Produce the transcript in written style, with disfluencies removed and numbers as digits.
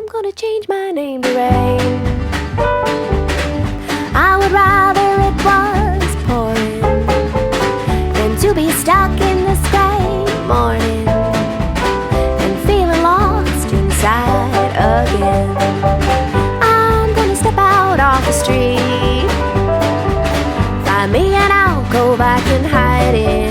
I'm gonna change my name to Rain. I would rather it was pouring than to be stuck in this gray morning and feeling lost inside again. I'm gonna step out off the street, find me an alcove I can hide in.